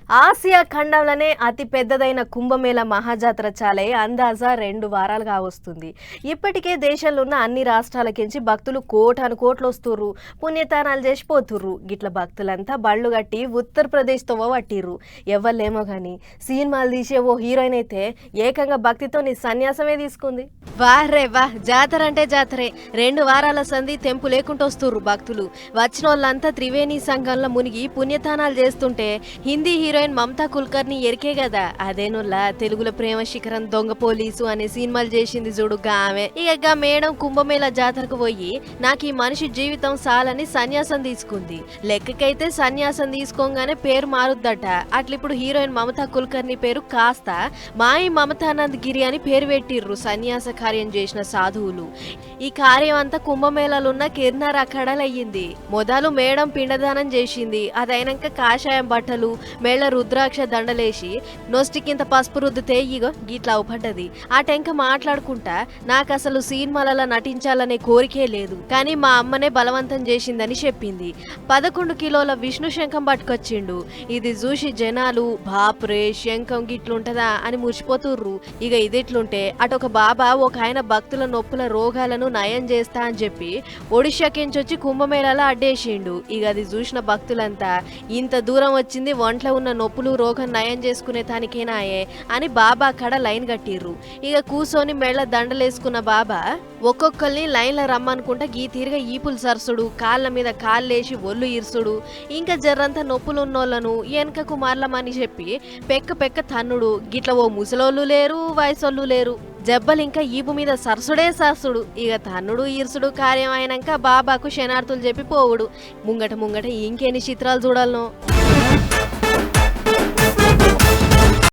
Asia ఖండంలోనే అతి పెద్దదైన కుంభమేళ మహాజాతర చాలే అందాజా 2 వారాలుగా వస్తుంది. ఇప్పటికే దేశంలో ఉన్న అన్ని రాష్ట్రాలకించి భక్తులు కోటాను కోట్లు వస్తుర్రు, పుణ్యతానాలు చేసిపోతుర్రు. గిట్ల భక్తులంతా బళ్ళు కట్టి ఉత్తరప్రదేశ్ తోవ పట్టిర్రు. ఎవ్వలేమో గాని సినిమాలు తీసే ఓ హీరోయిన్ అయితే ఏకంగా భక్తితో నీ సన్యాసమే తీసుకుంది. వారే వా, జాతర అంటే జాతరే. 2 వారాల సంధి తెంపు లేకుండా వస్తుర్రు భక్తులు. వచ్చిన వాళ్ళంతా త్రివేణి సంఘంలో మునిగి పుణ్యతానాలు చేస్తుంటే హిందీ హీరోయిన్ మమతా కుల్కర్ని ఎరికే కదా. అదేనుల్లా తెలుగులో ప్రేమ శిఖరం, దొంగ పోలీసు అనే సినిమాలు చేసింది చూడు ఆమె. ఇక మేడం కుంభమేళ జాతరకు పోయి నాకు ఈ మనిషి జీవితం సాలని సన్యాసం తీసుకుంది. లెక్కకైతే సన్యాసం తీసుకోగానే పేరు మారుద్దట. అట్లిప్పుడు హీరోయిన్ మమతా కుల్కర్ని పేరు కాస్త మాయి మమతానంద్ గిరి అని పేరు పెట్టిర్రు సన్యాస కార్యం చేసిన సాధువులు. ఈ కార్యం అంతా కుంభమేళాలున్న కిర్నార్ అఖాడాలయ్యింది. మొదలు మేడం పిండదానం చేసింది. అదైనాక కాషాయం బట్టలు, మేళ రుద్రాక్ష దండలేసి నొస్టికింత పసుపు రుద్దితే ఇగో గిట్లా అవుపడ్డది. ఆ టెంక మాట్లాడుకుంటా నాకు అసలు సినిమాలలో నటించాలనే కోరికే లేదు, కానీ మా అమ్మనే బలవంతం చేసిందని చెప్పింది. 11 కిలోల విష్ణు శంఖం పట్టుకొచ్చిండు. ఇది చూసి జనాలు బాప్రే శంఖం గిట్లుంటదా అని మురిసిపోతుర్రు. ఇక ఇదిట్లుంటే అటొక బాబా ఒక ఆయన భక్తుల నొప్పుల రోగాలను నయం చేస్తా అని చెప్పి ఒడిశాకించొచ్చి కుంభమేళాలో అడ్డేసిండు. ఇక అది చూసిన భక్తులంతా ఇంత దూరం వచ్చింది ఒంట్లో ఉన్న నొప్పులు రోగం నయం చేసుకునే తానికేనాయే అని బాబా కాడ లైన్ కట్టిర్రు. ఇక కూసోని మెళ్ళ దండలేసుకున్న బాబా ఒక్కొక్కరిని లైన్లో రమ్మనుకుంటా గీ తీరుగా ఈపులు సరసుడు, కాళ్ళ మీద కాళ్ళేసి ఒళ్ళు ఇరుసుడు, ఇంకా జర్రంతా నొప్పులు ఉన్నోళ్లను వెనకకు మార్లమని చెప్పి పెక్క తన్నుడు. గిట్ల ఓ ముసలోళ్ళు లేరు, వయసోళ్ళు లేరు. జబ్బలు ఇంకా ఈపు మీద సరసుడే సరసుడు. ఇక తన్నుడు ఈర్సుడు కార్యం అయినాక బాబాకు శనార్థులు చెప్పి పోవుడు. ముంగట ఇంకెన్ని చిత్రాలు చూడాలనో.